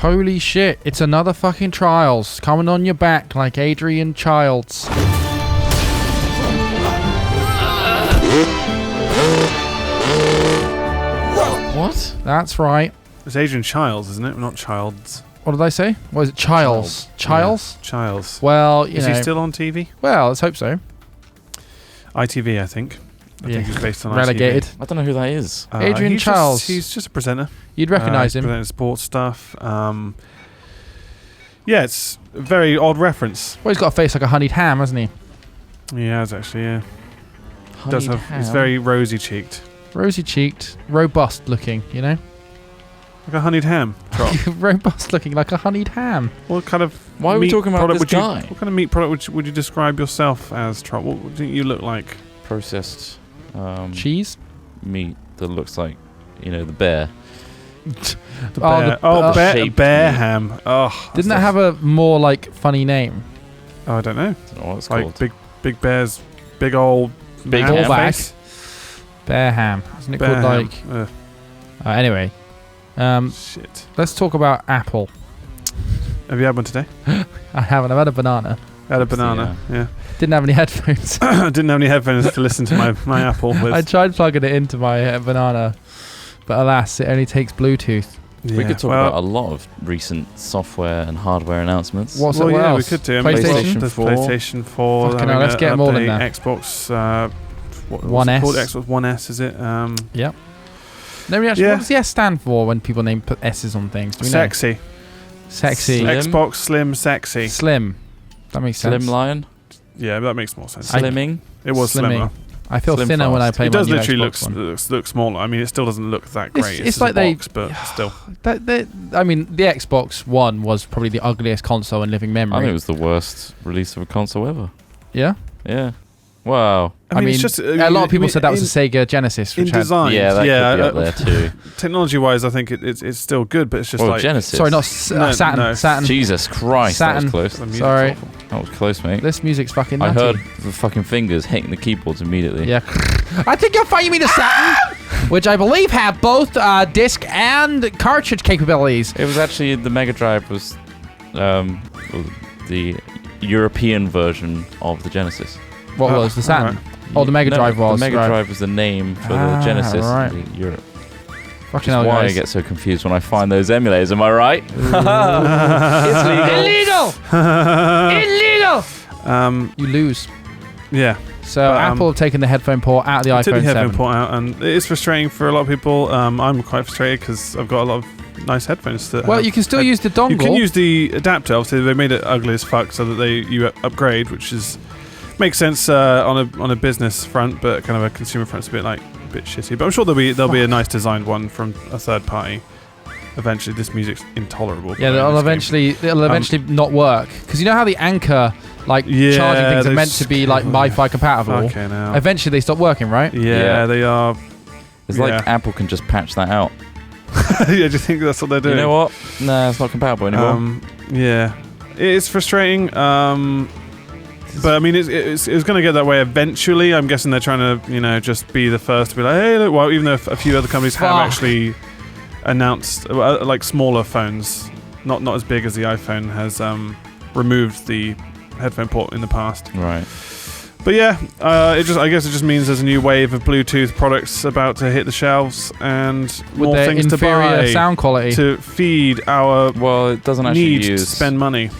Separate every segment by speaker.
Speaker 1: Holy shit, it's another fucking Trials coming on your back like Adrian Childs.
Speaker 2: What?
Speaker 1: That's right.
Speaker 3: It's Adrian Childs, isn't it? Not Childs.
Speaker 1: What did I say? What is it? Childs. Childs?
Speaker 3: Yeah, Childs.
Speaker 1: Well, you know.
Speaker 3: Is he still on TV?
Speaker 1: Well, let's hope so.
Speaker 3: ITV, I think. I think he's based on
Speaker 1: Relegated.
Speaker 3: ITV.
Speaker 2: I don't know who that is.
Speaker 1: Adrian Childs.
Speaker 3: He's just a presenter.
Speaker 1: You'd recognise him.
Speaker 3: Presenting sports stuff. Yeah, it's a very odd reference.
Speaker 1: Well, he's got a face like a honeyed ham, hasn't he?
Speaker 3: He has, actually, yeah.
Speaker 2: Honeyed ham.
Speaker 3: It's very rosy-cheeked.
Speaker 1: Rosy-cheeked, robust looking, you know?
Speaker 3: Like a honeyed ham.
Speaker 1: Robust looking like a honeyed ham.
Speaker 3: What kind of
Speaker 2: Why are we talking about this guy?
Speaker 3: What kind of meat product would you describe yourself as, Trot? What do you think you look like?
Speaker 2: Processed
Speaker 1: Cheese?
Speaker 2: meat that looks like, the bear.
Speaker 3: Bear ham. Oh,
Speaker 1: Didn't that have a more like funny name?
Speaker 3: Oh, I don't know.
Speaker 2: I don't know what it's
Speaker 3: Like
Speaker 2: called.
Speaker 3: big bear's big old
Speaker 2: Big
Speaker 3: ham
Speaker 2: ham.
Speaker 3: face.
Speaker 1: Bear ham. Isn't it
Speaker 3: Bear
Speaker 1: called
Speaker 3: ham.
Speaker 1: like... anyway.
Speaker 3: Shit.
Speaker 1: Let's talk about Apple.
Speaker 3: Have you had one today?
Speaker 1: I haven't. I've had a banana.
Speaker 3: I had a banana. Yeah.
Speaker 1: Didn't have any headphones.
Speaker 3: Didn't have any headphones to listen to my Apple with.
Speaker 1: I tried plugging it into my banana, but alas, it only takes Bluetooth.
Speaker 3: Yeah.
Speaker 2: We could talk about a lot of recent software and hardware announcements.
Speaker 1: What
Speaker 3: we
Speaker 1: else?
Speaker 3: could do.
Speaker 1: PlayStation?
Speaker 3: There's PlayStation 4.
Speaker 1: Fucking hell, let's get them all in there.
Speaker 3: Xbox. What's
Speaker 1: One
Speaker 3: it
Speaker 1: S.
Speaker 3: called? Xbox One S, is it?
Speaker 1: Yep. No, actually, what does the S stand for when people put S's on things? Do we know?
Speaker 3: Sexy.
Speaker 1: Sexy.
Speaker 2: Slim?
Speaker 3: Xbox Slim Sexy.
Speaker 1: Slim. That makes sense.
Speaker 2: Slim Lion?
Speaker 3: Yeah, that makes more sense.
Speaker 2: Slimming?
Speaker 3: It was
Speaker 1: Slimming.
Speaker 3: slimmer.
Speaker 1: I feel
Speaker 2: Slim
Speaker 1: thinner when I
Speaker 2: fast.
Speaker 1: play
Speaker 3: It
Speaker 1: my
Speaker 3: does
Speaker 1: new
Speaker 3: literally
Speaker 1: Xbox
Speaker 3: look smaller. I mean, it still doesn't look that great.
Speaker 1: It's
Speaker 3: a
Speaker 1: like they-
Speaker 3: box, but still.
Speaker 1: I mean, the Xbox One was probably the ugliest console in living memory.
Speaker 2: I think it was the worst release of a console ever.
Speaker 1: Yeah?
Speaker 2: Yeah. Wow.
Speaker 1: I mean,
Speaker 3: it's just,
Speaker 1: a lot of people said that was a Sega Genesis.
Speaker 3: in
Speaker 1: Which had,
Speaker 3: design.
Speaker 2: Yeah, that could be up there too.
Speaker 3: Technology-wise, I think it's still good, but it's just
Speaker 2: Well,
Speaker 3: like
Speaker 2: Genesis.
Speaker 1: sorry, not
Speaker 3: No,
Speaker 1: Saturn.
Speaker 3: no.
Speaker 1: Saturn.
Speaker 2: Jesus Christ,
Speaker 1: Saturn.
Speaker 2: that was
Speaker 3: the
Speaker 2: close.
Speaker 3: music's
Speaker 1: Sorry.
Speaker 3: awful.
Speaker 2: That was close, mate.
Speaker 1: This music's fucking
Speaker 2: I
Speaker 1: nutty.
Speaker 2: heard the fucking fingers hitting the keyboards immediately.
Speaker 1: Yeah. I think you'll find me the Saturn, which I believe have both disc and cartridge capabilities.
Speaker 2: It was actually the Mega Drive was the European version of the Genesis.
Speaker 1: What was the Saturn?
Speaker 3: Alright.
Speaker 1: Oh, the Mega Drive was.
Speaker 2: The Mega
Speaker 1: right.
Speaker 2: Drive was the name for the Genesis
Speaker 1: right.
Speaker 2: in Europe.
Speaker 1: Fucking
Speaker 2: That's
Speaker 1: hell,
Speaker 2: why
Speaker 1: guys.
Speaker 2: I get so confused when I find those emulators. Am I right? It's legal.
Speaker 1: Illegal! You lose.
Speaker 3: Yeah.
Speaker 1: So
Speaker 3: But,
Speaker 1: Apple have taken the headphone port out of the
Speaker 3: Took
Speaker 1: iPhone
Speaker 3: the
Speaker 1: 7.
Speaker 3: headphone port out, and it is frustrating for a lot of people. I'm quite frustrated because I've got a lot of nice headphones.
Speaker 1: Well, you can still use the dongle.
Speaker 3: You can use the adapter. Obviously, they made it ugly as fuck so that you upgrade, which makes sense on a business front, but kind of a consumer front, it's a bit shitty. But I'm sure there'll be a nice designed one from a third party. Eventually, this music's intolerable.
Speaker 1: Yeah, it'll eventually not work because you know how the Anchor charging things are meant to be like Wi-Fi compatible.
Speaker 3: Okay, now.
Speaker 1: Eventually, they stop working, right?
Speaker 3: Yeah, they are.
Speaker 2: It's like Apple can just patch that out.
Speaker 3: Yeah, do you think that's what they're doing?
Speaker 2: You know what? Nah, it's not compatible anymore.
Speaker 3: Yeah, it's frustrating. But I mean, it's going to get that way eventually. I'm guessing they're trying to, just be the first to be like, hey, look. Well, even though a few other companies have actually announced, like smaller phones, not as big as the iPhone, has removed the headphone port in the past.
Speaker 2: Right.
Speaker 3: But yeah, I guess it just means there's a new wave of Bluetooth products about to hit the shelves and
Speaker 1: With
Speaker 3: more
Speaker 1: their
Speaker 3: things to
Speaker 1: inferior
Speaker 3: buy
Speaker 1: sound quality.
Speaker 3: to feed our
Speaker 2: Well, it doesn't actually
Speaker 3: need to
Speaker 2: use.
Speaker 3: spend money.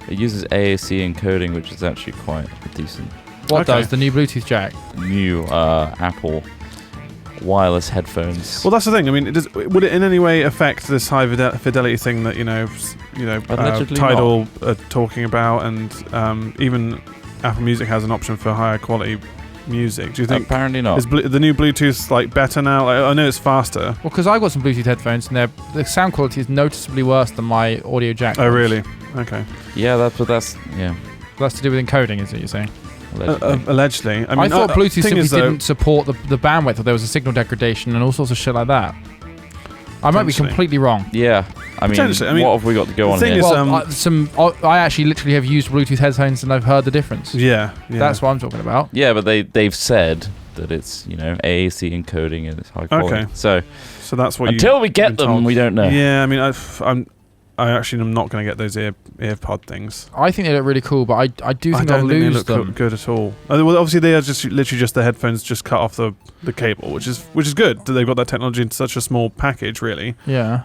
Speaker 2: It uses AAC encoding, which is actually quite decent.
Speaker 1: What
Speaker 3: Okay.
Speaker 1: does the new Bluetooth jack?
Speaker 2: New Apple wireless headphones.
Speaker 3: Well, that's the thing. I mean, would it in any way affect this high fidelity thing that
Speaker 2: Allegedly
Speaker 3: Tidal are talking about, and even Apple Music has an option for higher quality music? Do you think
Speaker 2: Apparently not.
Speaker 3: is the new Bluetooth better now? I know it's faster.
Speaker 1: Well, because I got some Bluetooth headphones and the sound quality is noticeably worse than my audio jack.
Speaker 3: Oh, really? Okay.
Speaker 2: Yeah, that's yeah.
Speaker 1: That's to do with encoding, is what you're saying?
Speaker 2: Allegedly.
Speaker 3: Allegedly.
Speaker 1: I thought Bluetooth
Speaker 3: thing
Speaker 1: simply
Speaker 3: is, though,
Speaker 1: didn't support the bandwidth, or there was a signal degradation and all sorts of shit like that. I might be
Speaker 3: Potentially.
Speaker 1: completely wrong.
Speaker 2: Yeah, I mean, what have we got to go
Speaker 3: the
Speaker 2: on
Speaker 3: thing
Speaker 2: here?
Speaker 3: is-
Speaker 1: Well, I actually literally have used Bluetooth headphones and I've heard the difference.
Speaker 3: Yeah.
Speaker 1: That's what I'm talking about.
Speaker 2: Yeah, but they've said that it's AAC encoding and it's high quality.
Speaker 3: Okay.
Speaker 2: So
Speaker 3: So that's what
Speaker 2: until we get
Speaker 3: been
Speaker 2: them,
Speaker 3: told.
Speaker 2: we don't know.
Speaker 3: Yeah, I mean, I actually am not going to get those ear pod things.
Speaker 1: I think they look really cool, but I do think I'll lose
Speaker 3: they look good at all. Well, obviously they are just literally just the headphones just cut off the cable, which is good that they've got that technology in such a small package, really.
Speaker 1: Yeah.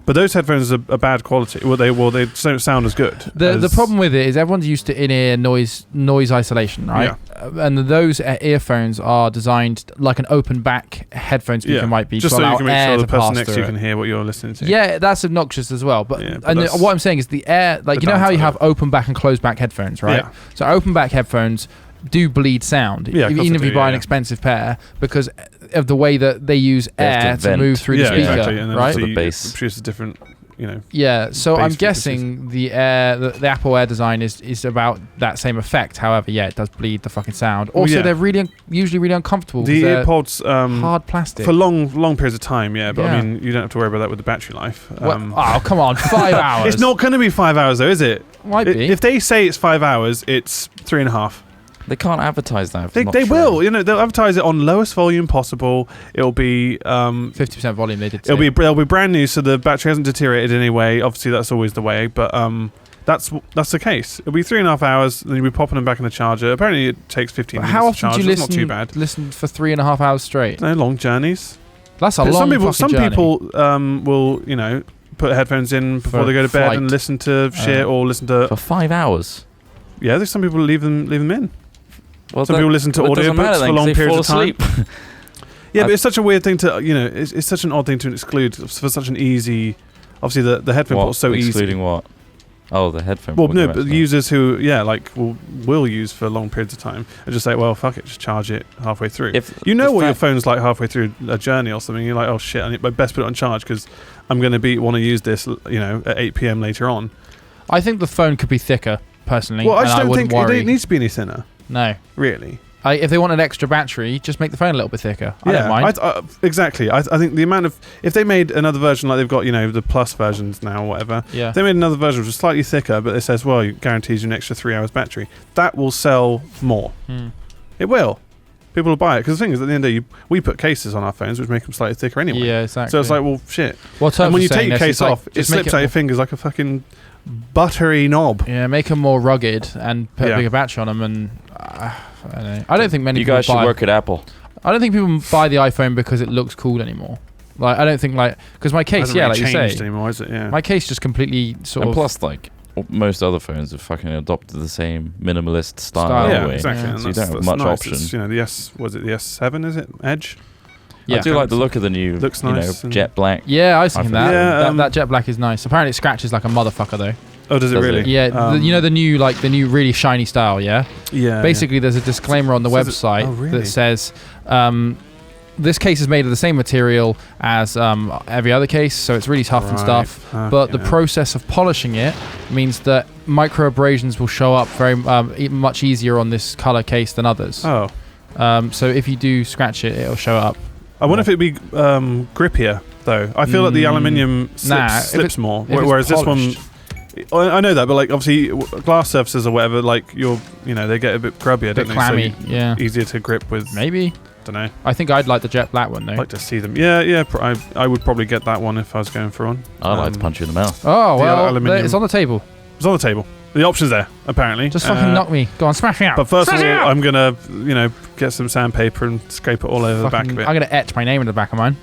Speaker 3: But those headphones are bad quality. Well, they don't sound as good.
Speaker 1: The problem with it is everyone's used to in-ear noise isolation, right? Yeah. And those earphones are designed like an open back headphone speaker might be,
Speaker 3: just
Speaker 1: so
Speaker 3: so you can make sure the person next to you
Speaker 1: it.
Speaker 3: can hear what you're listening to.
Speaker 1: Yeah, that's obnoxious as well. But what I'm saying is the air, like you know how you have open back and closed back headphones, right? Yeah. So open back headphones do bleed sound, even if you buy an expensive pair, because of the way that they use air to move through the speaker,
Speaker 3: exactly. And then
Speaker 1: right?
Speaker 3: So
Speaker 2: the bass
Speaker 3: produces different,
Speaker 1: Yeah, so I'm guessing the Apple Air design is about that same effect. However, it does bleed the fucking sound. Also, they're usually really uncomfortable.
Speaker 3: The earpods,
Speaker 1: hard plastic
Speaker 3: for long periods of time. Yeah, but I mean, you don't have to worry about that with the battery life.
Speaker 1: Oh, come on, 5 hours.
Speaker 3: It's not going to be 5 hours though, is it?
Speaker 1: Might be.
Speaker 3: If they say it's 5 hours, it's 3.5.
Speaker 2: They can't advertise that.
Speaker 3: They will. They'll advertise it on lowest volume possible. It'll be
Speaker 1: 50% volume. They did.
Speaker 3: It'll be brand new, so the battery hasn't deteriorated in any way. Obviously, that's always the way, but that's the case. It'll be 3.5 hours. Then you'll be popping them back in the charger. Apparently, it takes 15 minutes.
Speaker 1: How
Speaker 3: to
Speaker 1: often
Speaker 3: charge.
Speaker 1: do you
Speaker 3: It's not too bad.
Speaker 1: listen for 3.5 hours straight?
Speaker 3: No long journeys.
Speaker 1: That's a long journey.
Speaker 3: Some people will put headphones in before they go to bed and listen to shit or listen to
Speaker 2: for 5 hours.
Speaker 3: Yeah, there's some people leave them in.
Speaker 2: Well,
Speaker 3: some people listen to audiobooks for long periods of time. But it's such a weird thing to, it's such an odd thing to exclude for such an easy. Obviously, the headphone port's so easy.
Speaker 2: Excluding what? Oh, the headphone.
Speaker 3: Well, no, but users who, will use for long periods of time and just say, well, fuck it, just charge it halfway through. If your phone's like halfway through a journey or something, you're like, oh shit, I best put it on charge because I'm going to want to use this, at 8 p.m. later on.
Speaker 1: I think the phone could be thicker, personally.
Speaker 3: Well, I just don't think
Speaker 1: it
Speaker 3: needs to be any thinner.
Speaker 1: No.
Speaker 3: Really?
Speaker 1: If they want an extra battery, just make the phone a little bit thicker. I don't mind.
Speaker 3: Exactly. I think the amount of... If they made another version like they've got, the Plus versions now or whatever, if they made another version which is slightly thicker, but it says, well, it guarantees you an extra 3 hours battery, that will sell more. It will. People will buy it. Because the thing is, at the end of the day, we put cases on our phones which make them slightly thicker anyway.
Speaker 1: Yeah, exactly.
Speaker 3: So it's like, well, shit.
Speaker 1: Well,
Speaker 3: and when you take your case off, it slips out your fingers like a fucking buttery knob.
Speaker 1: Yeah, make them more rugged and put a bigger battery on them and... I don't think many people
Speaker 2: You guys should work at Apple.
Speaker 1: I don't think people buy the iPhone because it looks cool anymore. Like, I don't think because my case,
Speaker 3: really
Speaker 1: like you say,
Speaker 3: anymore, is it? Yeah.
Speaker 1: My case just completely sort
Speaker 2: and
Speaker 1: of.
Speaker 2: Plus, most other phones have fucking adopted the same minimalist style.
Speaker 3: Yeah, exactly.
Speaker 2: Yeah. So you don't have much option.
Speaker 3: It's, the the S7? Is it Edge?
Speaker 2: Yeah. I do like the look of the new,
Speaker 3: looks nice
Speaker 2: jet black.
Speaker 1: Yeah, I was thinking that.
Speaker 3: Yeah,
Speaker 1: that jet black is nice. Apparently, it scratches like a motherfucker though.
Speaker 3: Oh, does it really?
Speaker 1: Yeah, the new really shiny style. Yeah.
Speaker 3: Yeah.
Speaker 1: Basically, there's a disclaimer on the website that says. This case is made of the same material as every other case, so it's really tough and stuff. But the process of polishing it means that micro abrasions will show up very much easier on this color case than others.
Speaker 3: Oh.
Speaker 1: So if you do scratch it, it'll show up.
Speaker 3: I wonder if it'd be grippier, though. I feel like the aluminium slips more, whereas this one... I know that, but obviously glass surfaces or whatever, they get a bit grubbier, don't they?
Speaker 1: Clammy,
Speaker 3: so easier to grip with.
Speaker 1: Maybe.
Speaker 3: Don't know.
Speaker 1: I think I'd like the jet black one though.
Speaker 3: I'd like to see them. Yeah. I would probably get that one if I was going for one.
Speaker 2: I'd like to punch you in the mouth.
Speaker 1: Oh well, it's on the table.
Speaker 3: It's on the table. The option's there, apparently.
Speaker 1: Just fucking knock me. Go on, smash me out.
Speaker 3: But first of all, I'm gonna, get some sandpaper and scrape it all over the back of it.
Speaker 1: I'm gonna etch my name in the back of mine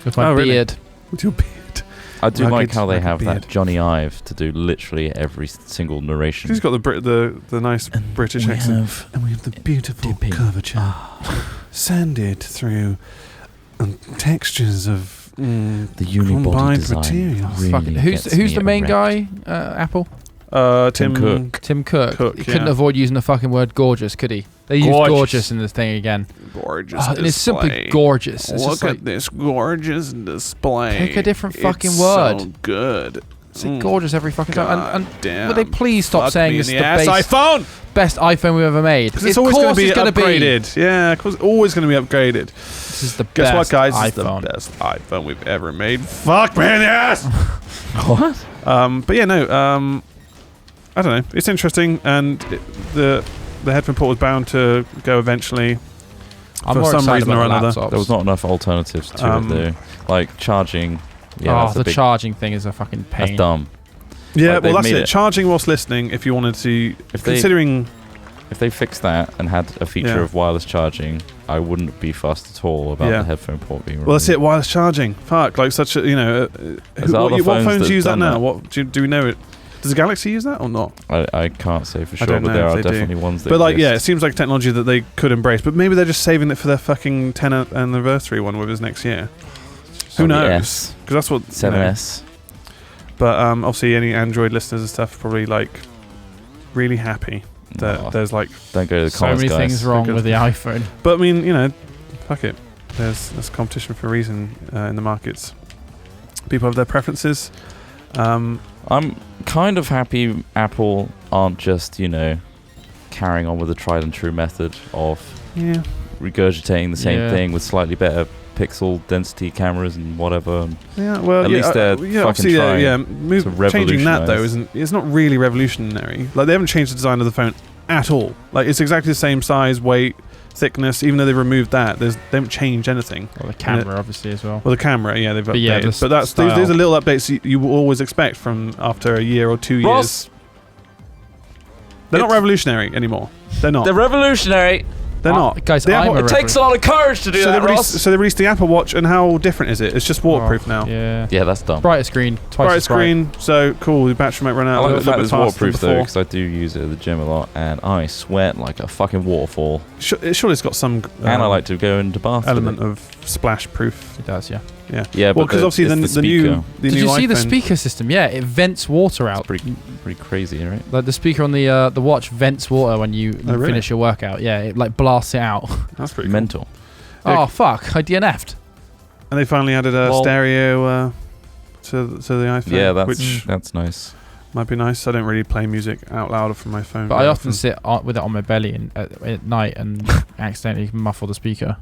Speaker 1: with my beard.
Speaker 3: Really? With your beard.
Speaker 2: I do like how they have that Johnny Ive to do literally every single narration.
Speaker 3: He's got the nice British accent. And we have the beautiful curvature, sanded through textures of
Speaker 2: the unibody design.
Speaker 3: Materials.
Speaker 2: Really
Speaker 1: who's the main guy? Apple.
Speaker 3: Tim Cook.
Speaker 1: Tim Cook. He couldn't avoid using the fucking word gorgeous, could he? They used gorgeous in this thing again.
Speaker 3: Gorgeous
Speaker 1: display. It's simply gorgeous. It's
Speaker 3: Look at this gorgeous display.
Speaker 1: Pick a different fucking word.
Speaker 3: So good.
Speaker 1: It's gorgeous every fucking time. And
Speaker 3: damn.
Speaker 1: would they please stop saying this is the
Speaker 3: iPhone?
Speaker 1: Best iPhone we've ever made?
Speaker 3: It's always going to be upgraded. Yeah, of course, it's always going to be upgraded.
Speaker 1: This is the
Speaker 3: Guess
Speaker 1: best
Speaker 3: what, guys?
Speaker 1: iPhone.
Speaker 3: It's the best iPhone we've ever made. Fuck me in the ass!
Speaker 2: What?
Speaker 3: But yeah, no. I don't know. It's interesting, and the headphone port was bound to go eventually.
Speaker 1: I'm for some reason or another.
Speaker 2: There was not enough alternatives to it, though. Like charging Yeah,
Speaker 1: the charging thing is a fucking pain.
Speaker 2: That's dumb.
Speaker 3: Yeah,
Speaker 2: Like,
Speaker 3: well, that's it. Charging whilst listening, if you wanted to, if
Speaker 2: they fixed that and had a feature of wireless charging, I wouldn't be fussed at all about the headphone port being removed.
Speaker 3: Well, that's it. Wireless charging. Fuck, like such a what phones use that now? What do we know it? Does Galaxy use that or not?
Speaker 2: I can't say for sure, but there are definitely ones that.
Speaker 3: But like, it seems like technology that they could embrace. But maybe they're just saving it for their fucking 10th anniversary one, with us next year. Who knows? Because that's what
Speaker 2: 7S.
Speaker 3: But obviously, any Android listeners and stuff are probably like really happy that there's like
Speaker 2: don't go to the
Speaker 1: so many things wrong with the iPhone.
Speaker 3: But I mean, fuck it. There's competition for a reason in the markets. People have their preferences.
Speaker 2: I'm kind of happy Apple aren't just carrying on with the tried and true method of regurgitating the same thing with slightly better pixel density cameras and whatever.
Speaker 3: Yeah, well,
Speaker 2: at least they're fucking trying.
Speaker 3: Changing that though it's not really revolutionary. Like they haven't changed the design of the phone at all. Like it's exactly the same size, weight, thickness. Even though they've removed that, they haven't changed anything.
Speaker 1: Well, the camera obviously as well.
Speaker 3: Well, the camera, they've updated. But that's these are little updates you will always expect from after a year or 2 years. They're not revolutionary anymore. They're not.
Speaker 2: They're revolutionary.
Speaker 3: They're not.
Speaker 1: Guys,
Speaker 2: it takes a lot of courage to do that,
Speaker 3: So they released the Apple Watch, and how different is it? It's just waterproof now.
Speaker 2: Yeah, that's dumb.
Speaker 1: Brighter screen, twice as bright.
Speaker 3: Screen, so cool. The battery might run out
Speaker 2: I like
Speaker 3: a
Speaker 2: the fact
Speaker 3: little
Speaker 2: it's
Speaker 3: bit faster
Speaker 2: waterproof though, because I do use it at the gym a lot, and I sweat like a fucking waterfall.
Speaker 3: Surely it's got some.
Speaker 2: And I like to go into bath.
Speaker 3: Element of splash proof.
Speaker 1: It does, yeah.
Speaker 2: Yeah,
Speaker 3: well, because obviously the new.
Speaker 1: Did you see the speaker system? Yeah, it vents water out.
Speaker 2: It's pretty crazy, right?
Speaker 1: Like the speaker on the watch vents water when you finish your workout. Yeah, it like blasts it out.
Speaker 3: That's pretty
Speaker 2: mental.
Speaker 1: Oh fuck! I DNF'd.
Speaker 3: And they finally added a stereo to the iPhone.
Speaker 2: Yeah, that's nice.
Speaker 3: Might be nice. I don't really play music out loud from my phone.
Speaker 1: But I often sit with it on my belly at night and accidentally muffle the speaker.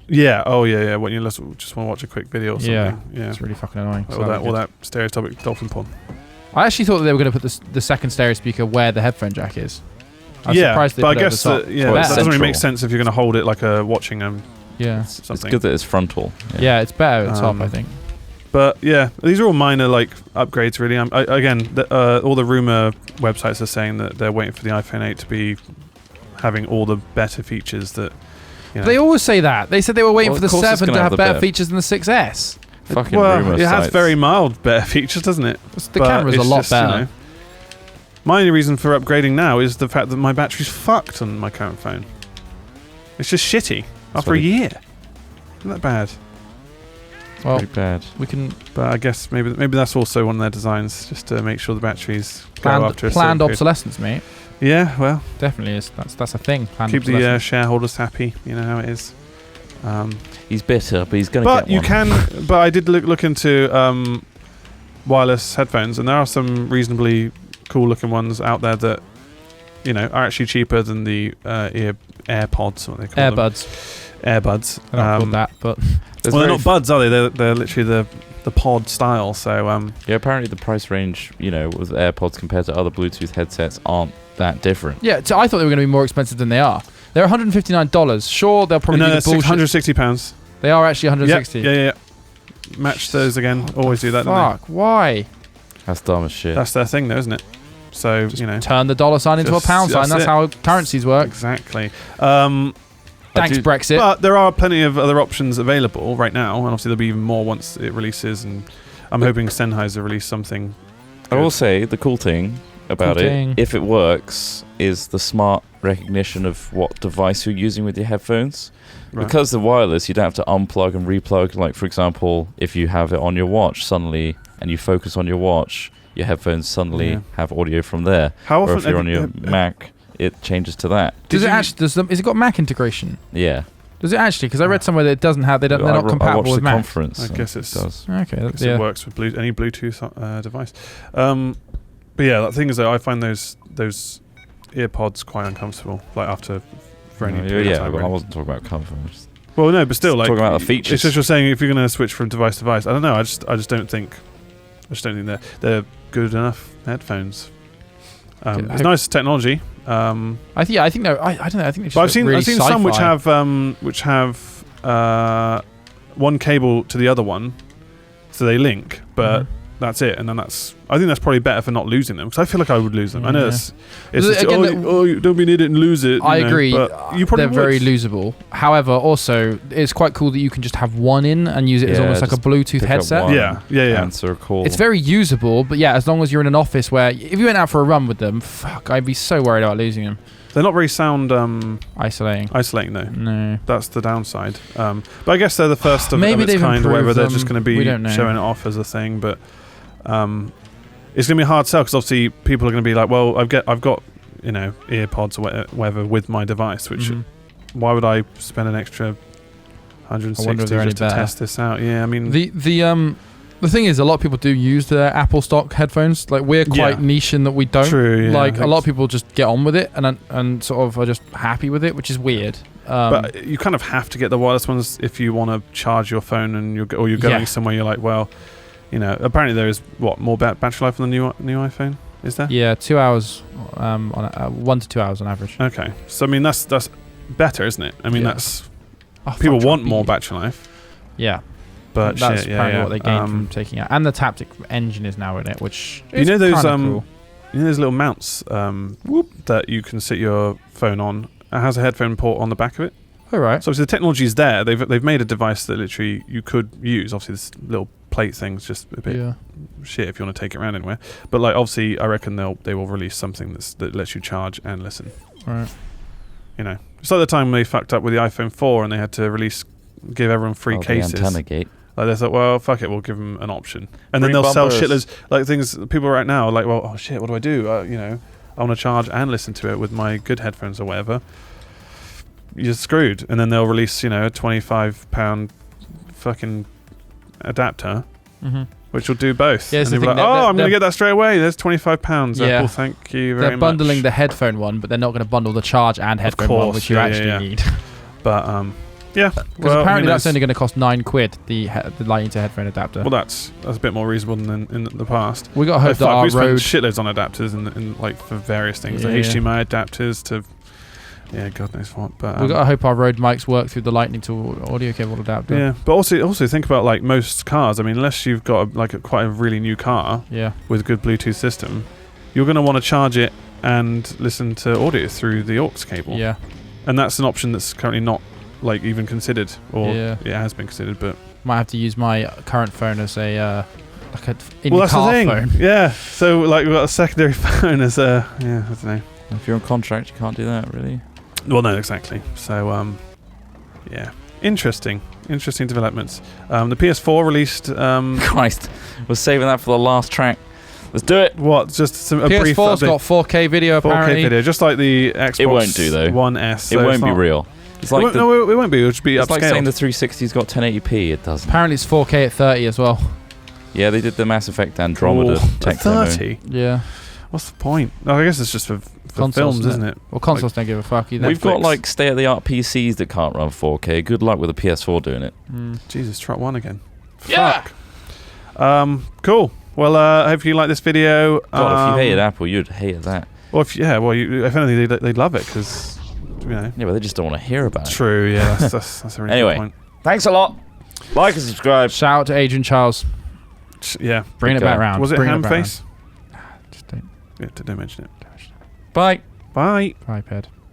Speaker 3: Yeah. Oh, yeah. When you just want to watch a quick video or something. Yeah.
Speaker 1: It's really fucking annoying.
Speaker 3: Or that stereotypic dolphin porn.
Speaker 1: I actually thought that they were going to put the second stereo speaker where the headphone jack is. I'm surprised they
Speaker 3: but
Speaker 1: put
Speaker 3: I guess that doesn't really make sense if you're going to hold it like watching something.
Speaker 2: It's good that it's frontal.
Speaker 1: Yeah, it's better at the top, I think.
Speaker 3: But yeah, these are all minor upgrades really. All the rumor websites are saying that they're waiting for the iPhone 8 to be having all the better features that.
Speaker 1: They always say that. They said they were waiting for the 7 to have better features than the 6S.
Speaker 2: Fucking rumor
Speaker 3: it has very mild better features, doesn't it?
Speaker 1: The camera's a lot better.
Speaker 3: My only reason for upgrading now is the fact that my battery's fucked on my current phone. It's just shitty after a year. Isn't that bad?
Speaker 2: Well, pretty bad.
Speaker 1: We can,
Speaker 3: but I guess maybe that's also one of their designs, just to make sure the batteries go after a
Speaker 1: planned obsolescence, mate.
Speaker 3: Yeah, well,
Speaker 1: definitely is. That's a thing.
Speaker 3: Keep the shareholders happy. You know how it is.
Speaker 2: He's bitter, but he's going to get one.
Speaker 3: But you can. But I did look into wireless headphones, and there are some reasonably cool-looking ones out there that are actually cheaper than the AirPods. What they call
Speaker 1: Earbuds.
Speaker 3: Earbuds.
Speaker 1: I don't call that, but
Speaker 3: they're not buds, are they? They're literally the pod style. So
Speaker 2: apparently the price range, with AirPods compared to other Bluetooth headsets aren't that different.
Speaker 1: Yeah, so I thought they were going to be more expensive than they are. They're $159. Sure, they'll probably do the bullshit.
Speaker 3: £160.
Speaker 1: They are actually $160.
Speaker 3: Yeah. Match those again. Always do that.
Speaker 1: Fuck, why?
Speaker 2: That's dumb as shit.
Speaker 3: That's their thing, though, isn't it? So
Speaker 1: just turn the dollar sign into a pound sign. That's how currencies work.
Speaker 3: Exactly.
Speaker 1: Thanks, Brexit.
Speaker 3: But there are plenty of other options available right now, and obviously there'll be even more once it releases. And I'm hoping Sennheiser release something.
Speaker 2: I will say the cool thing about it, if it works, is the smart recognition of what device you're using with your headphones. Right. Because they're wireless, you don't have to unplug and replug. Like, for example, if you have it on your watch suddenly and you focus on your watch, your headphones suddenly have audio from there.
Speaker 3: How often?
Speaker 2: Or if you're on your Mac, it changes to that.
Speaker 1: Does it actually? Is it got Mac integration?
Speaker 2: Yeah.
Speaker 1: Does it actually? Because I read somewhere that it doesn't have. They're not compatible with Mac.
Speaker 2: Conference,
Speaker 3: I guess it does.
Speaker 1: Okay,
Speaker 3: it works with any Bluetooth device. But yeah, the thing is that I find those earpods quite uncomfortable. Like after for any period of time.
Speaker 2: But I wasn't talking about comfort.
Speaker 3: Well, no, but still, like
Speaker 2: talking about the features.
Speaker 3: It's just you're saying if you're going to switch from device to device. I don't know. I just don't think they're good enough headphones. It's nice technology.
Speaker 1: I think they're. I don't know. I think.
Speaker 3: But I've seen some which have one cable to the other one, so they link, but that's it. And then I think that's probably better for not losing them, because I feel like I would lose them. I know it's just,
Speaker 1: again,
Speaker 3: you don't be needed and lose it.
Speaker 1: I agree.
Speaker 3: But you probably
Speaker 1: they're very losable. However, also it's quite cool that you can just have one in and use it as almost like a Bluetooth headset.
Speaker 2: Yeah. Answer a call.
Speaker 1: It's very usable, but yeah, as long as you're in an office where if you went out for a run with them, fuck, I'd be so worried about losing them.
Speaker 3: They're not very sound
Speaker 1: isolating.
Speaker 3: Isolating, though.
Speaker 1: No.
Speaker 3: That's the downside. But I guess they're the first of its kind, or whether they're just going to be showing it off as a thing. But it's going to be a hard sell, because obviously people are going to be like, well, I've got earpods or whatever with my device, which why would I spend an extra 160 just to test this out? Yeah, I mean
Speaker 1: the thing is, a lot of people do use their Apple stock headphones. Like, we're quite niche in that we don't.
Speaker 3: True, yeah,
Speaker 1: like, a lot of people just get on with it and sort of are just happy with it, which is weird.
Speaker 3: But you kind of have to get the wireless ones if you want to charge your phone and you're going somewhere. You're like, well, apparently there is more battery life on the new iPhone. Is there?
Speaker 1: Yeah, 2 hours, 1 to 2 hours on average.
Speaker 3: Okay, so I mean that's better, isn't it? I mean that's people want more battery life.
Speaker 1: Yeah.
Speaker 3: But
Speaker 1: that's apparently what they gain from taking out, and the Taptic engine is now in it, which is
Speaker 3: those
Speaker 1: cool.
Speaker 3: Those little mounts that you can sit your phone on. It has a headphone port on the back of it.
Speaker 1: All right.
Speaker 3: So obviously the technology is there. They've made a device that literally you could use. Obviously this little plate thing's just a bit shit if you want to take it around anywhere. But like obviously I reckon they will release something that lets you charge and listen.
Speaker 1: Right.
Speaker 3: It's like the time they fucked up with the iPhone 4 and they had to give everyone free cases.
Speaker 2: The antenna gate.
Speaker 3: Like they thought, well, fuck it, we'll give them an option, and then they'll sell shitloads. Like things, people right now are like, well, oh shit, what do I do? I want to charge and listen to it with my good headphones or whatever. You're screwed, and then they'll release, a £25 fucking adapter, which will do both.
Speaker 1: Yeah,
Speaker 3: and they'll be like, I'm going to get that straight away. There's £25.
Speaker 1: Yeah.
Speaker 3: Apple, thank you very much.
Speaker 1: They're bundling the headphone one, but they're not going to bundle the charge and headphone one, which you actually need.
Speaker 3: But yeah,
Speaker 1: because apparently that's only going to cost £9, the Lightning to headphone adapter.
Speaker 3: Well, that's a bit more reasonable than in the past.
Speaker 1: We got to hope that our
Speaker 3: we spent shitloads on adapters and like for various things, like HDMI adapters to God knows what. But
Speaker 1: we got to hope our Rode mics work through the Lightning to audio cable adapter.
Speaker 3: Yeah, but also think about like most cars. I mean, unless you've got quite a really new car, with a good Bluetooth system, you're going to want to charge it and listen to audio through the aux cable.
Speaker 1: Yeah,
Speaker 3: and that's an option that's currently not even considered, or it has been considered, but
Speaker 1: might have to use my current phone as a
Speaker 3: that's the thing. Phone. Yeah, so we've got a secondary phone as I don't know.
Speaker 2: If you're on contract, you can't do that, really.
Speaker 3: Well, no, exactly. So interesting developments. The PS4 released.
Speaker 2: Christ, we're saving that for the last track. Let's do it.
Speaker 3: What? Just a brief
Speaker 1: PS4's
Speaker 3: update.
Speaker 1: got 4K video. Apparently,
Speaker 3: 4K video, just like the Xbox.
Speaker 2: It won't do though.
Speaker 3: One S.
Speaker 2: It won't be real. It's like
Speaker 3: it won't be. It'll just be upscaled.
Speaker 2: It's like saying the 360's got 1080p. It doesn't.
Speaker 1: Apparently, it's 4K at 30 as well.
Speaker 2: Yeah, they did the Mass Effect Andromeda tech
Speaker 3: 30.
Speaker 1: Yeah.
Speaker 3: What's the point? I guess it's just for
Speaker 1: consoles,
Speaker 3: films, isn't it?
Speaker 1: Well, consoles don't give a fuck either.
Speaker 2: We've got state-of-the-art PCs that can't run 4K. Good luck with a PS4 doing it.
Speaker 3: Jesus, Trot 1 again.
Speaker 1: Yeah.
Speaker 3: Fuck. Cool. Well, hopefully you like this video.
Speaker 2: God, if you hated Apple, you'd hate that.
Speaker 3: Well, if anything, they'd love it because.
Speaker 2: Yeah, but they just don't want to hear about it.
Speaker 3: True, yeah, that's a really good point.
Speaker 2: Thanks a lot. Like and subscribe.
Speaker 1: Shout out to Adrian Charles.
Speaker 3: Yeah.
Speaker 1: Bring it back round.
Speaker 3: Was it Hamface?
Speaker 1: Just don't.
Speaker 3: Yeah, don't mention it.
Speaker 2: Bye.
Speaker 3: Bye.
Speaker 1: iPad.